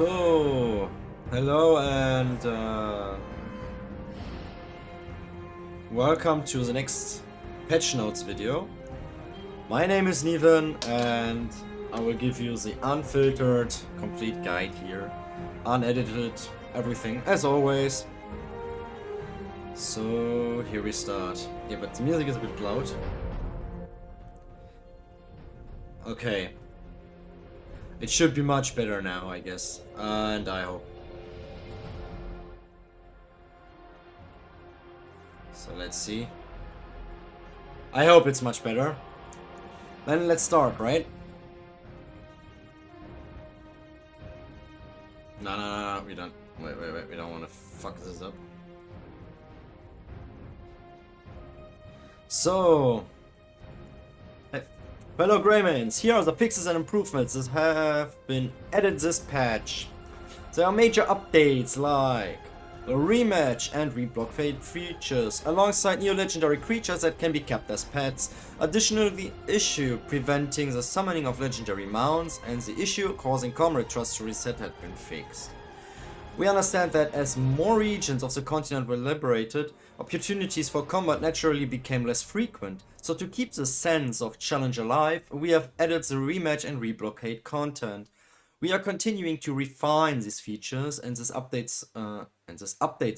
So, hello and welcome to the next Patchnotes video. My name is Niven and I will give you the unfiltered, complete guide here. Unedited, everything, as always. So, here we start. Yeah, but the music is a bit loud. Okay. It should be much better now, I guess. And I hope. So let's see. I hope it's much better. Then let's start, right? No, we don't. Wait, we don't want to fuck this up. So, fellow Greymans, here are the fixes and improvements that have been added this patch. There are major updates like the rematch and reblock features, alongside new legendary creatures that can be kept as pets. Additionally, the issue preventing the summoning of legendary mounts and the issue causing comrade trust to reset had been fixed. We understand that as more regions of the continent were liberated, opportunities for combat naturally became less frequent, so to keep the sense of challenge alive, we have added the rematch and reblockade content. We are continuing to refine these features and this updates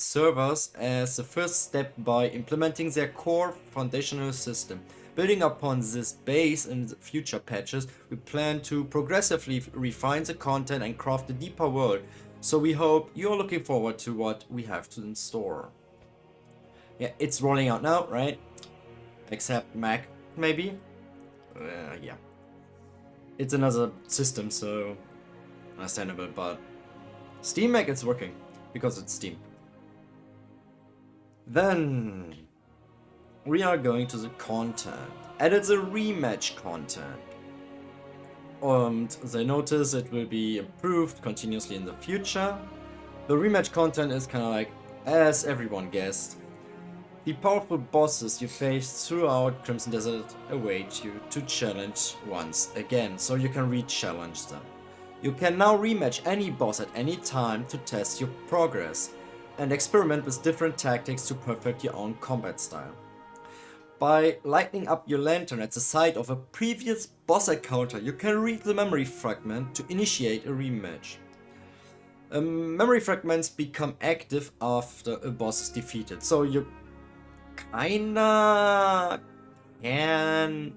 servers as the first step by implementing their core foundational system. Building upon this base in the future patches, we plan to progressively refine the content and craft a deeper world. So we hope you're looking forward to what we have to in store. Yeah, it's rolling out now, right? Except Mac, maybe? Yeah. It's another system, so understandable, but Steam Mac it's working because it's Steam. Then we are going to the content. Added the rematch content. And they notice it will be improved continuously in the future. The rematch content is kind of like, as everyone guessed, the powerful bosses you face throughout Crimson Desert await you to challenge once again, so you can re-challenge them. You can now rematch any boss at any time to test your progress and experiment with different tactics to perfect your own combat style. By lighting up your lantern at the site of a previous boss encounter, you can read the memory fragment to initiate a rematch. Memory fragments become active after a boss is defeated, so you kinda can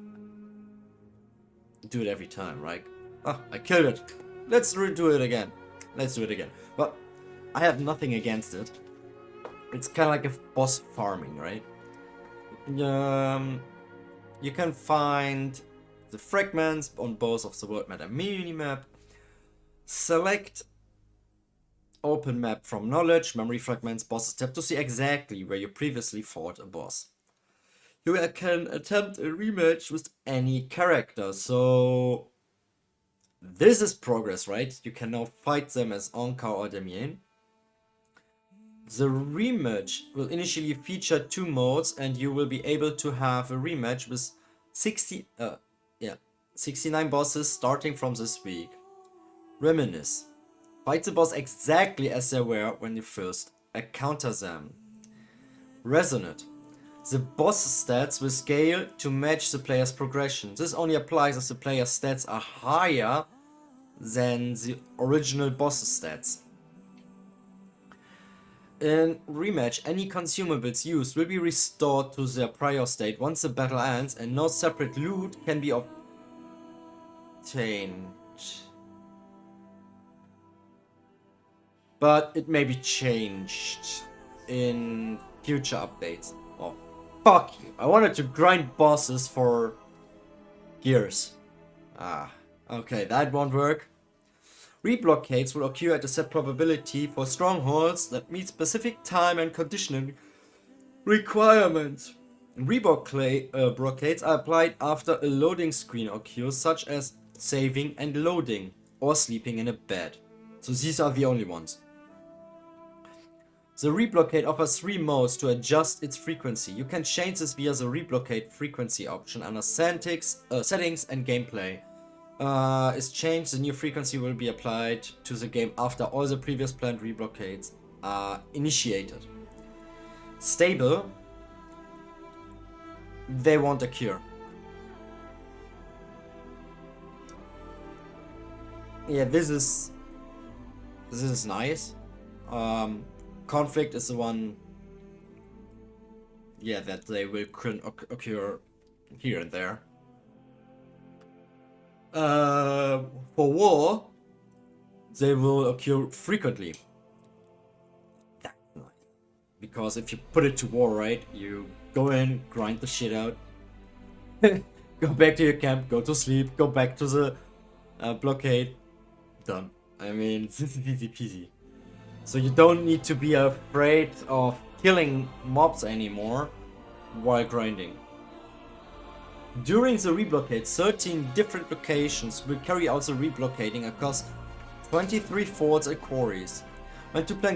do it every time, right? Oh, I killed it. Let's redo it again. Let's do it again. But I have nothing against it. It's kind of like a boss farming, right? You can find the fragments on both of the world map and minimap. Select open map from knowledge, memory fragments, bosses tab to see exactly where you previously fought a boss. You can attempt a rematch with any character, so this is progress, right? You can now fight them as Anka or Damien. The rematch will initially feature 2 modes, and you will be able to have a rematch with 69 bosses starting from this week. Reminisce. Fight the boss exactly as they were when you first encounter them. Resonate. The boss stats will scale to match the player's progression. This only applies if the player's stats are higher than the original boss's stats. In rematch, any consumables used will be restored to their prior state once the battle ends, and no separate loot can be obtained. But it may be changed in future updates. Oh, fuck you. I wanted to grind bosses for gears. Okay, that won't work. Reblockades will occur at a set probability for strongholds that meet specific time and conditioning requirements. Reblockades are applied after a loading screen occurs, such as saving and loading, or sleeping in a bed. So these are the only ones. The reblockade offers 3 modes to adjust its frequency. You can change this via the reblockade frequency option under settings and gameplay. is changed. The new frequency will be applied to the game after all the previous planned reblockades are initiated. Stable. They won't occur. Yeah, this is nice. Conflict is the one. Yeah, that they will occur here and there. For war, they will occur frequently. That's nice. Because if you put it to war, right, you go in, grind the shit out, go back to your camp, go to sleep, go back to the blockade, done. I mean, this is easy peasy. So you don't need to be afraid of killing mobs anymore while grinding. During the reblockade, 13 different locations will carry out the reblockading across 23 forts and quarries. We plan to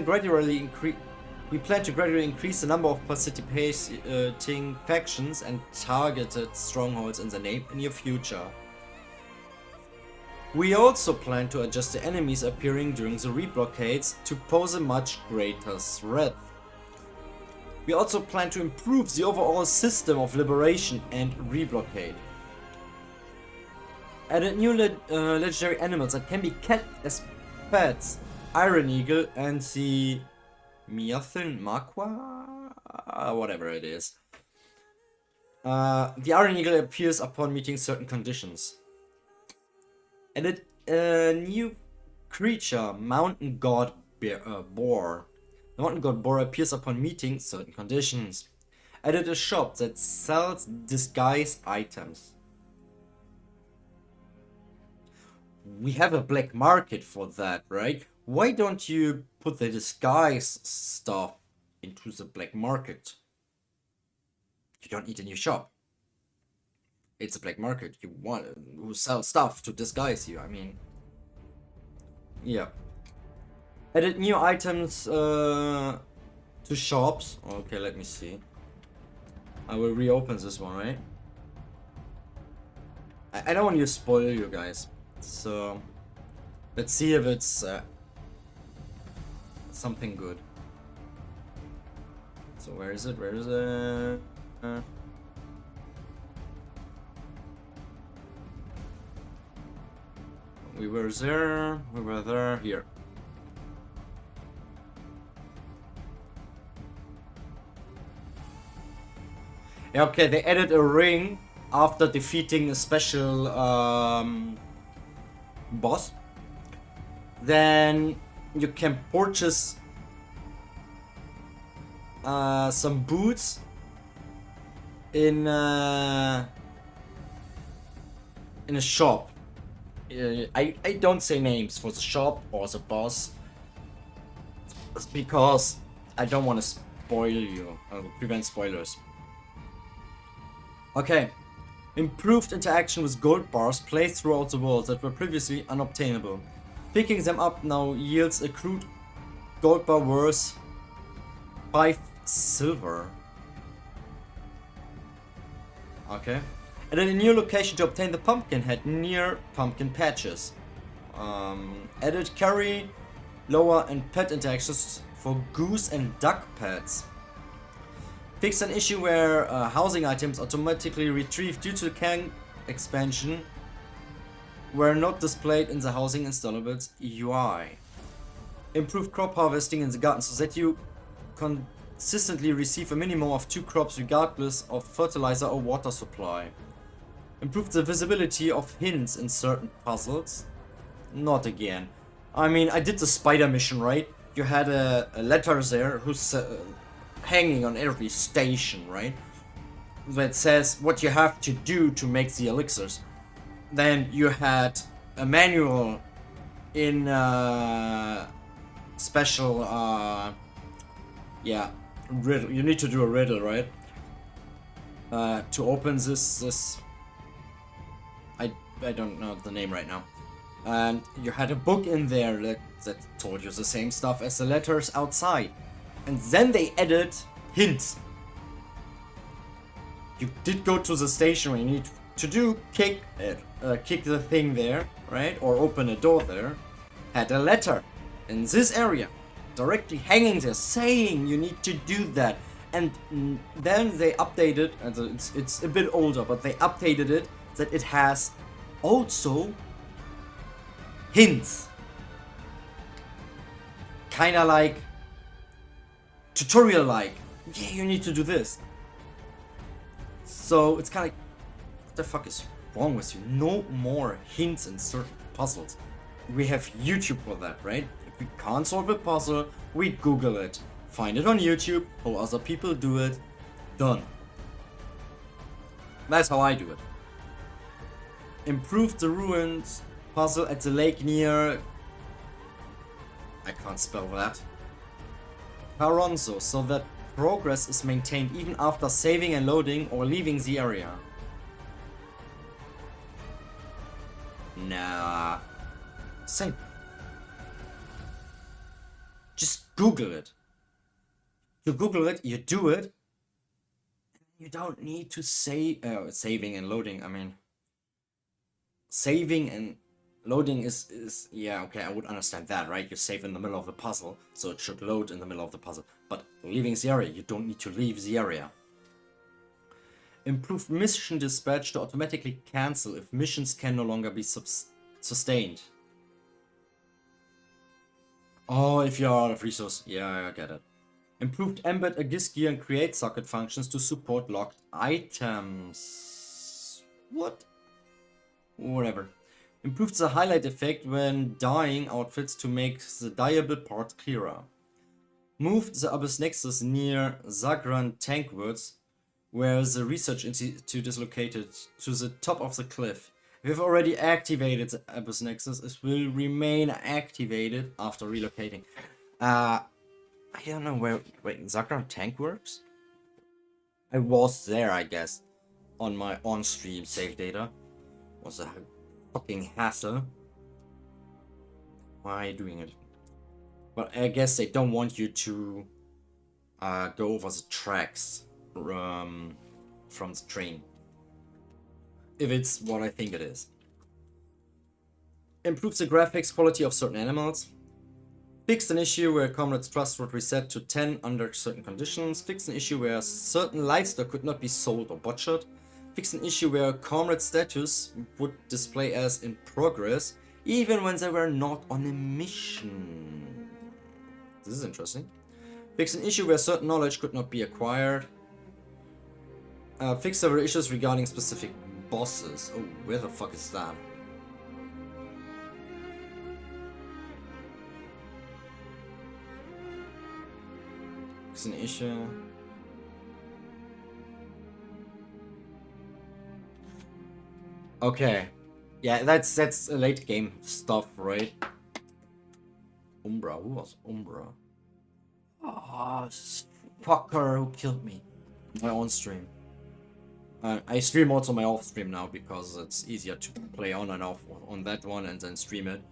gradually increase the number of participating factions and targeted strongholds in the near future. We also plan to adjust the enemies appearing during the reblockades to pose a much greater threat. We also plan to improve the overall system of liberation and reblockade. Added new legendary animals that can be kept as pets: Iron Eagle and the Miathin Makwa? Whatever it is. The Iron Eagle appears upon meeting certain conditions. Added a new creature, Mountain God Boar. The Mountain God Boar appears upon meeting certain conditions. Added a shop that sells disguise items. We have a black market for that, right? Why don't you put the disguise stuff into the black market? You don't need a new shop. It's a black market. You want who sell stuff to disguise you. I mean, yeah. Added new items to shops. Okay, let me see. I will reopen this one, right? I don't want to spoil you guys, so let's see if it's something good. So where is it? Where is it? We were there. We were there. Here. Okay, they added a ring after defeating a special boss. Then you can purchase some boots in a shop. I don't say names for the shop or the boss because I don't want to spoil you, prevent spoilers. Okay, improved interaction with gold bars placed throughout the world that were previously unobtainable. Picking them up now yields accrued gold bar worth 5 silver. Okay. And then a new location to obtain the pumpkin head near pumpkin patches. Added carry, lower and pet interactions for goose and duck pets. Fixed an issue where housing items automatically retrieved due to the camp expansion were not displayed in the housing installables UI. Improved crop harvesting in the garden so that you consistently receive a minimum of 2 crops regardless of fertilizer or water supply. Improved the visibility of hints in certain puzzles. Not again. I mean, I did the spider mission, right? You had a letter there who's hanging on every station, right? That says what you have to do to make the elixirs. Then you had a manual in special, yeah, riddle. You need to do a riddle, right? To open this. I don't know the name right now. And you had a book in there that told you the same stuff as the letters outside. And then they added hints. You did go to the station where you need to do kick it, kick the thing there, right, or open a door there, had a letter in this area, directly hanging there, saying you need to do that. And then they updated, and it's a bit older, but they updated it that it has also hints, kind of like tutorial like, yeah, you need to do this. So it's kind of like, what the fuck is wrong with you? No more hints in certain puzzles. We have YouTube for that, right? If we can't solve a puzzle, we Google it, find it on YouTube, how other people do it, done. That's how I do it. Improve the ruins puzzle at the lake near, I can't spell that, Caronzo, so that progress is maintained even after saving and loading or leaving the area. Nah. Same. Just Google it. You Google it, you do it. You don't need to say saving and loading. I mean, saving and loading is yeah, okay, I would understand that, right? You save in the middle of the puzzle, so it should load in the middle of the puzzle. But leaving the area, you don't need to leave the area. Improve mission dispatch to automatically cancel if missions can no longer be sustained. Oh, if you're out of resource. Yeah, I get it. Improved embed a GIS gear and create socket functions to support locked items. What? Whatever. Improved the highlight effect when dyeing outfits to make the dyeable parts clearer. Moved the Abyss Nexus near Zagran Tankwoods, where the research institute is located, to the top of the cliff. If you've already activated the Abyss Nexus, it will remain activated after relocating. I don't know where... Wait, Zagran Tankworks? I was there, I guess, on my on-stream save data. Was a fucking hassle. Why are you doing it? But I guess they don't want you to go over the tracks from the train. If it's what I think it is. Improves the graphics quality of certain animals. Fixed an issue where comrades' trust would reset to 10 under certain conditions. Fixed an issue where certain livestock could not be sold or butchered. Fixed an issue where comrade status would display as in progress, even when they were not on a mission. This is interesting. Fixed an issue where certain knowledge could not be acquired. Fixed several issues regarding specific bosses. Oh, where the fuck is that? Fixed an issue. Okay. Yeah, that's late game stuff, right? Umbra, who was Umbra? Ah, this fucker who killed me. My on stream. I stream also my off stream now because it's easier to play on and off on that one and then stream it.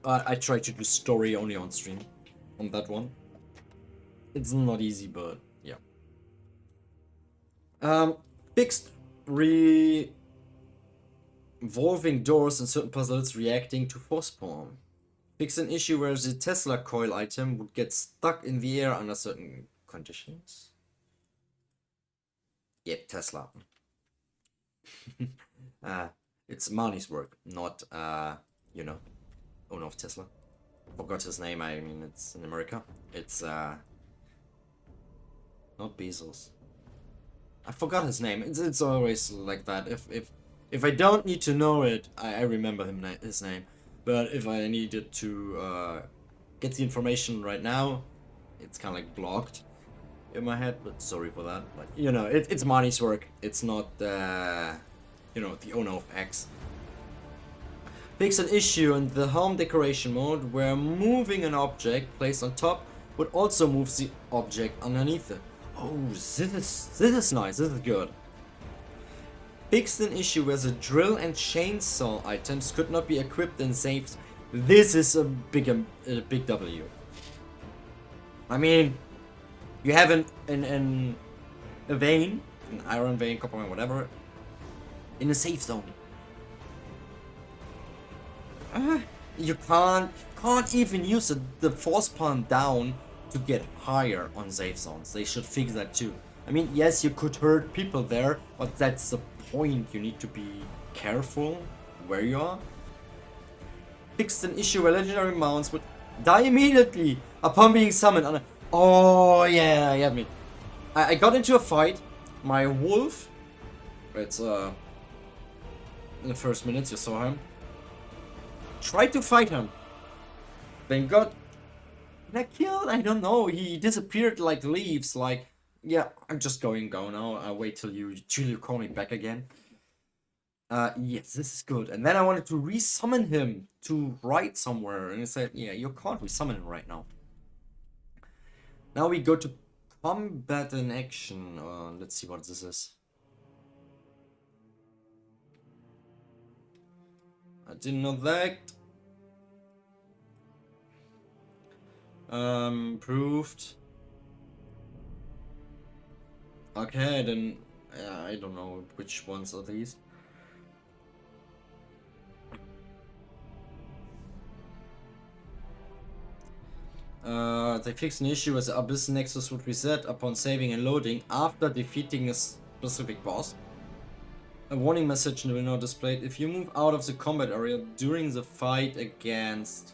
I try to do story only on stream on that one. It's not easy, but yeah. Fixed revolving doors in certain puzzles reacting to force spawn. Fixed an issue where the Tesla coil item would get stuck in the air under certain conditions. Yep, Tesla. It's Marnie's work, not you know, owner of Tesla. Forgot his name. I mean, it's in America. It's not Bezos. I forgot his name. It's always like that. If I don't need to know it, I remember his name. But if I needed to get the information right now, it's kind of like blocked in my head. But sorry for that. But you know, it's Marnie's work. It's not you know, the owner of X. Fix an issue in the home decoration mode where moving an object placed on top would also move the object underneath it. Oh, this is nice. This is good. Fixed an issue where the drill and chainsaw items could not be equipped in safes. This is a big W. I mean, you have an a vein, an iron vein, copper vein, whatever, in a safe zone. You can't even use the force palm down to get higher on safe zones. They should fix that too. I mean, yes, you could hurt people there, but that's the point. You need to be careful where you are. Fixed an issue where legendary mounts would die immediately upon being summoned. Oh yeah, you have me. I got into a fight. My wolf. It's in the first minutes you saw him. Tried to fight him. Then got killed. I don't know. He disappeared like leaves. Like, yeah, I'm just go now. I'll wait till you call me back again. Yes, this is good. And then I wanted to resummon him to ride somewhere, and he said, yeah, you can't resummon him right now. Now we go to combat in action. Let's see what this is. I didn't know that. Proved. Okay, then I don't know which ones are these. They fixed an issue as the Abyss Nexus would reset upon saving and loading after defeating a specific boss. A warning message will now displayed if you move out of the combat area during the fight against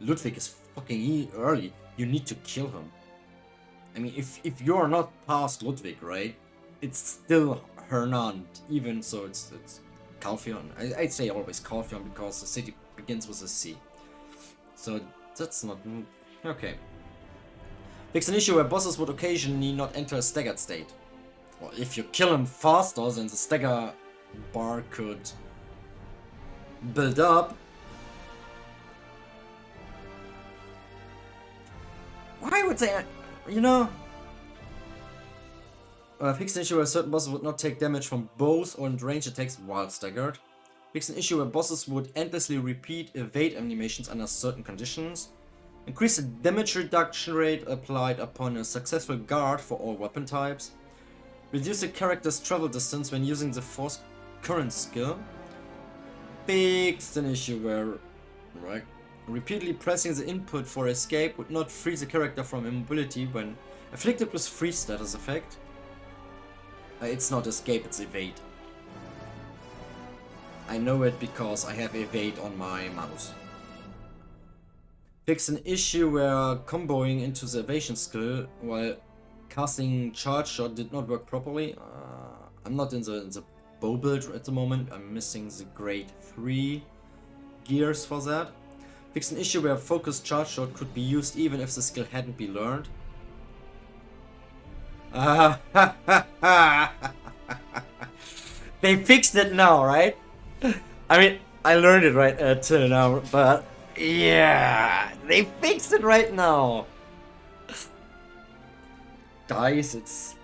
Ludwig is fucking early. You need to kill him. I mean, if you're not past Ludwig, right? It's still Hernand, even so it's Calphion. I'd say always Calphion because the city begins with a C. So that's not okay. Fix an issue where bosses would occasionally not enter a staggered state. Well, if you kill him faster, then the stagger bar could build up. Why would they, you know? Fix an issue where certain bosses would not take damage from both or range attacks while staggered. Fix an issue where bosses would endlessly repeat evade animations under certain conditions. Increase the damage reduction rate applied upon a successful guard for all weapon types. Reduce the character's travel distance when using the force current skill. Fix an issue where repeatedly pressing the input for escape would not free the character from immobility when afflicted with freeze status effect. It's not escape, it's evade. I know it because I have evade on my mouse. Fix an issue where comboing into the evasion skill while casting charge shot did not work properly. I'm not in the bow build at the moment. I'm missing the grade 3 gears for that. Fix an issue where focused charge shot could be used even if the skill hadn't been learned. They fixed it now, right? I mean, I learned it right till now, but yeah, they fixed it right now. Guys, it's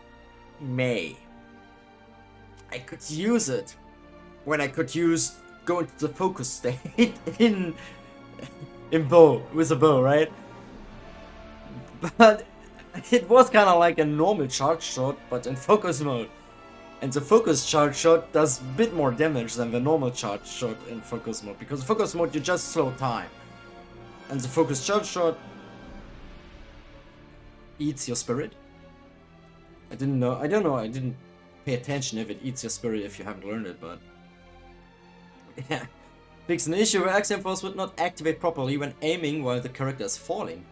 May. I could use it when I could go into the focus state in bow with a bow, right? But it was kind of like a normal charge shot, but in focus mode. And the focus charge shot does a bit more damage than the normal charge shot in focus mode, because in focus mode you just slow time. And the focus charge shot eats your spirit. I don't know, I didn't pay attention if it eats your spirit if you haven't learned it, but yeah. Fix an issue where Axiom Force would not activate properly when aiming while the character is falling.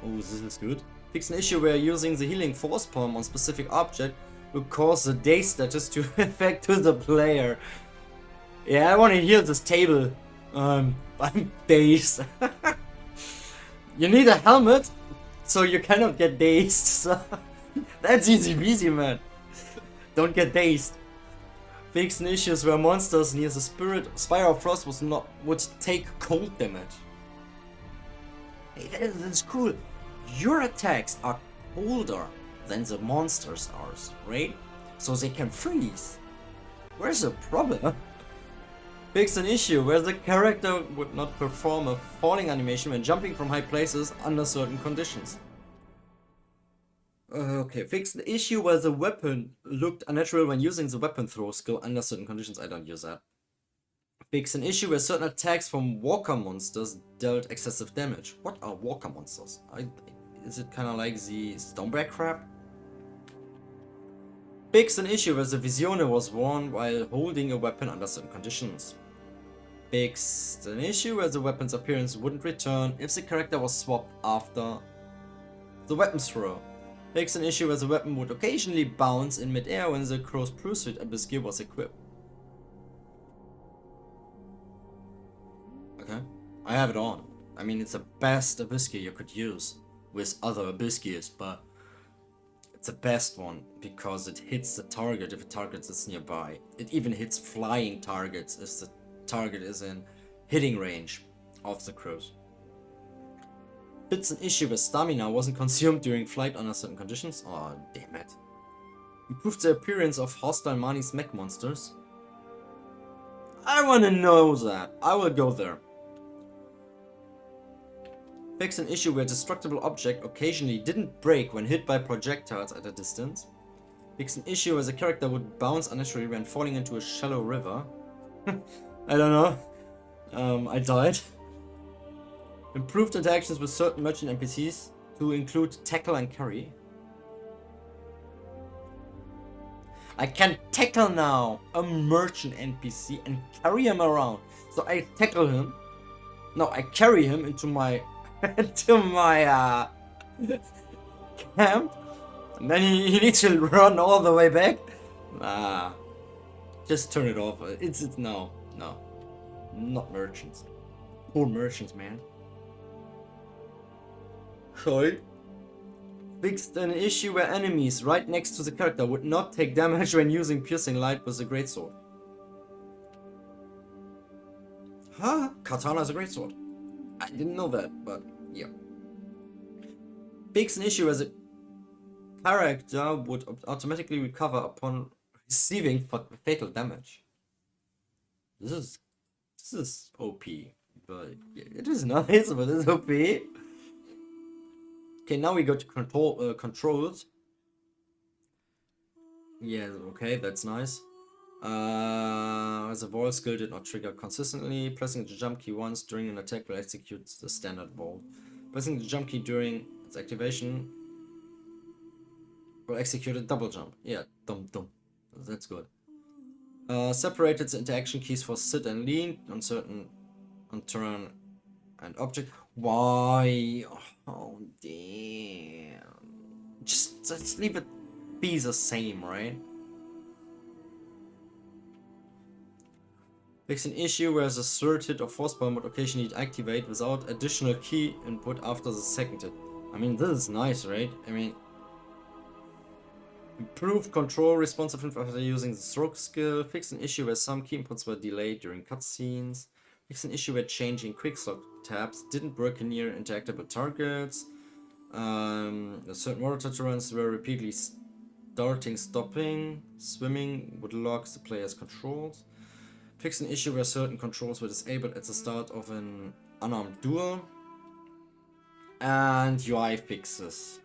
Oh, this is good. Fix an issue where using the healing force palm on specific object will cause the day status to affect to the player. Yeah, I want to heal this table. I'm dazed. You need a helmet, so you cannot get dazed. So that's easy peasy, man. Don't get dazed. Fix an issues where monsters near the Spire of Frost would take cold damage. Hey, that's cool. Your attacks are colder than the monsters are, right? So they can freeze. Where's the problem? Fix an issue where the character would not perform a falling animation when jumping from high places under certain conditions. Okay, fix the issue where the weapon looked unnatural when using the weapon throw skill under certain conditions. I don't use that. Fix an issue where certain attacks from walker monsters dealt excessive damage. What are walker monsters? Is it kind of like the Stonebear crap? Fix an issue where the Visione was worn while holding a weapon under certain conditions. Fixed an issue where the weapon's appearance wouldn't return if the character was swapped after the weapons throw. Fixed an issue where the weapon would occasionally bounce in midair when the crow's pursuit abyss gear was equipped. Okay, I have it on. I mean, it's the best abyss gear you could use with other abyss gears, but it's the best one because it hits the target if a target is nearby. It even hits flying targets if the target is in hitting range of the crows. It's an issue where stamina wasn't consumed during flight under certain conditions. Oh, damn it. Improved the appearance of hostile Mani's mech monsters. I wanna know that. I will go there. Fix an issue where destructible object occasionally didn't break when hit by projectiles at a distance. Fix an issue where the character would bounce unnaturally when falling into a shallow river. I don't know. I died. Improved interactions with certain merchant NPCs to include tackle and carry. I can tackle now a merchant NPC and carry him around. So I tackle him. No, I carry him into my camp. And then he needs to run all the way back. Nah. Just turn it off. It's no. Not merchants. Poor merchants, man. Sorry. Fixed an issue where enemies right next to the character would not take damage when using piercing light with a greatsword. Huh? Katana is a greatsword. I didn't know that, but yeah. Fixed an issue as a character would automatically recover upon receiving fatal damage. This is OP, but yeah, it is nice, but it's OP. Okay, now we go to controls. Yeah, okay, that's nice. As a vault skill did not trigger consistently. Pressing the jump key once during an attack will execute the standard vault. Pressing the jump key during its activation will execute a double jump. Yeah, dum. That's good. Separated the interaction keys for sit and lean on turn and object. Why? Oh damn. Just leave it be the same, right? Fix an issue where the third hit or force bomb would occasionally activate without additional key input after the second hit. I mean, this is nice, right? I mean, improved control responsiveness after using the stroke skill. Fix an issue where some key inputs were delayed during cutscenes. Fix an issue where changing quickslot tabs didn't work near interactable targets. Certain water terrains were repeatedly starting, stopping. Swimming would lock the player's controls. Fix an issue where certain controls were disabled at the start of an unarmed duel. And UI fixes.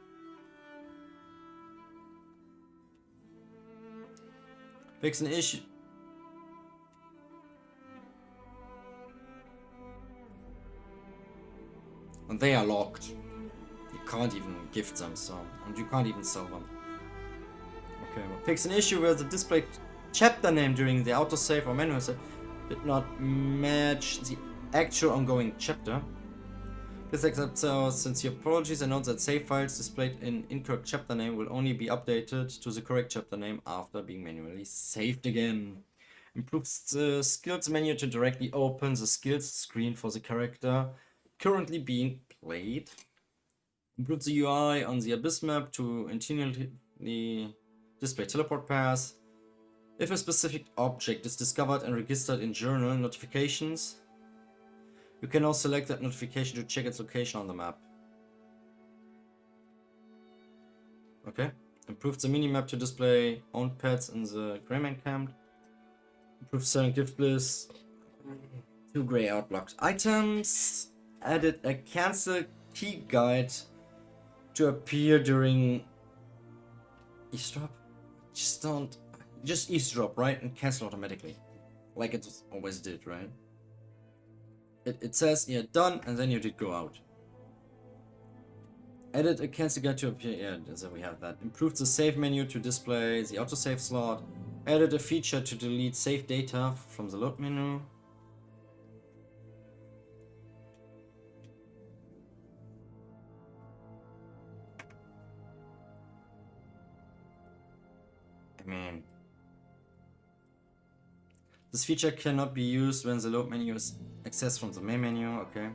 Fix an issue. And they are locked. You can't even gift them, so. And you can't even sell them. Okay, well, fix an issue where the display chapter name during the autosave or manual save did not match the actual ongoing chapter. This accepts sincere apologies and notes that save files displayed in incorrect chapter name will only be updated to the correct chapter name after being manually saved again. Improves the skills menu to directly open the skills screen for the character currently being played. Improves the UI on the Abyss map to intelligently display teleport paths. If a specific object is discovered and registered in journal notifications, you can now select that notification to check its location on the map. Okay. Improves the minimap to display owned pets in the Greyman camp. Improves selling gift bliss. 2 gray outblocked items. Added a cancel key guide to appear during eavesdrop? Just don't. Just eavesdrop, right? And cancel automatically. Like it always did, right? It says, yeah, done, and then you did go out. Edit a cancel guide to appear. Yeah, so we have that. Improve the save menu to display the autosave slot. Added a feature to delete save data from the load menu. I mean, this feature cannot be used when the load menu is accessed from the main menu. Okay.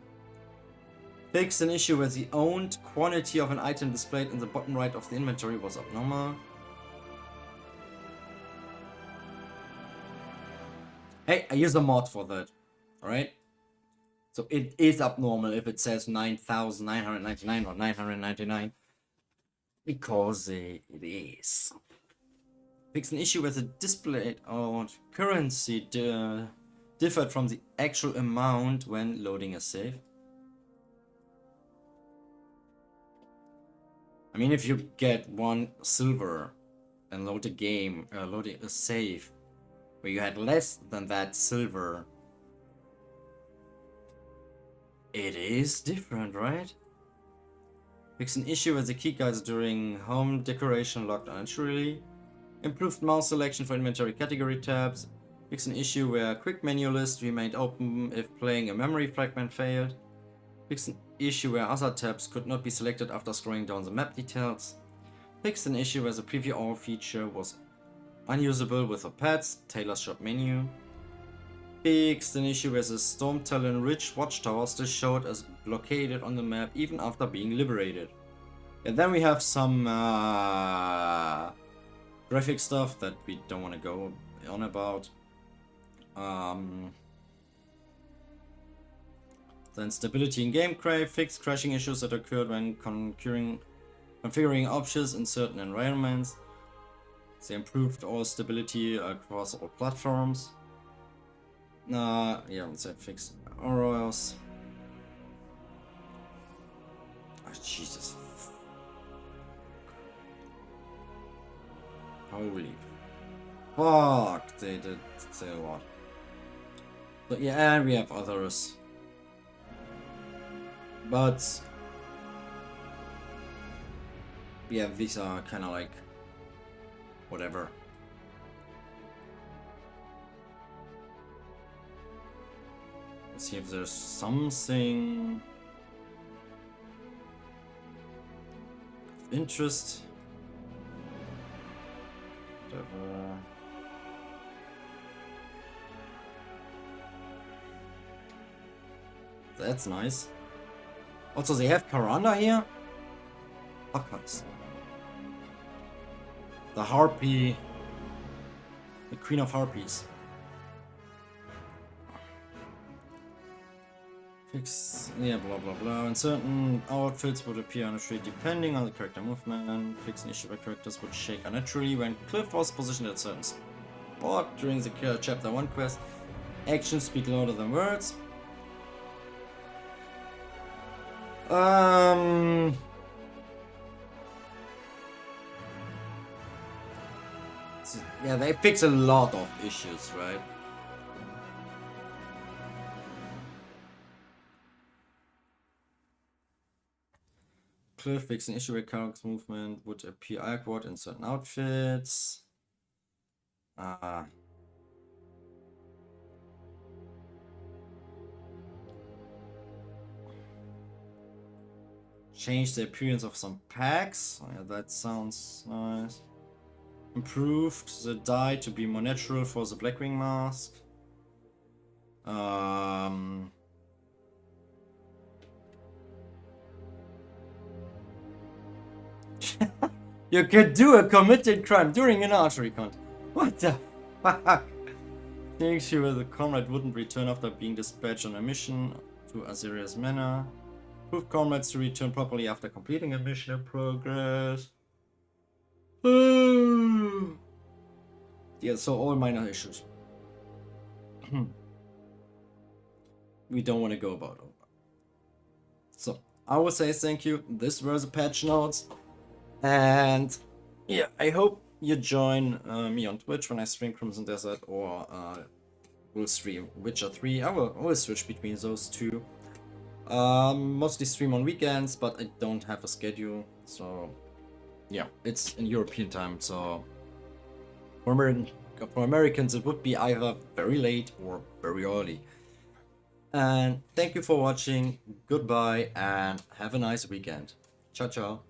Fix an issue where the owned quantity of an item displayed in the bottom right of the inventory was abnormal. Hey, I use a mod for that. Alright? So it is abnormal if it says 9,999 or 999. Because it is. Fix an issue where the displayed currency differed from the actual amount when loading a save. I mean, if you get 1 silver and load a game, loading a save, where you had less than that silver, it is different, right? Fix an issue with the key guides during home decoration locked unnaturally. Improved mouse selection for inventory category tabs. Fix an issue where quick menu list remained open if playing a memory fragment failed. Fix an issue where other tabs could not be selected after scrolling down the map details. Fixed an issue where the preview all feature was unusable with the pets, Taylor's shop menu. Fixed an issue where the Stormtalon Ridge watchtower still showed as blockaded on the map even after being liberated. And then we have some graphic stuff that we don't want to go on about. Then stability in game fixed crashing issues that occurred when configuring options in certain environments. They improved all stability across all platforms. Yeah, they fixed errors. Oh, Jesus. Holy fuck, they did say a lot. But yeah, and we have others. But yeah, these are kind of like whatever. Let's see if there's something of interest. Whatever. That's nice. Also, they have Karanda here? Fuckers. The Harpy. The Queen of Harpies. Fix. Yeah, blah blah blah. And certain outfits would appear unnaturally depending on the character movement. Fix an issue where characters would shake unnaturally when Cliff was positioned at a certain spot during the Chapter 1 quest. Actions speak louder than words. Yeah, they fix a lot of issues, right? Cliff fix an issue where character's movement would appear awkward in certain outfits. Change the appearance of some packs. Oh, yeah, that sounds nice. Improved the dye to be more natural for the Blackwing mask. You could do a committed crime during an archery contest. What the fuck? Make sure the comrade wouldn't return after being dispatched on a mission to a serious manner. Prove comrades to return properly after completing a mission in progress. Yeah, so all minor issues. We don't want to go about it. So, I will say thank you. This were the patch notes. And Yeah, I hope you join me on Twitch when I stream Crimson Desert, or will stream Witcher 3. I will always switch between those two. Mostly stream on weekends, but I don't have a schedule, so yeah, it's in European time, so for, for Americans it would be either very late or very early. And thank you for watching, goodbye, and have a nice weekend. Ciao, ciao.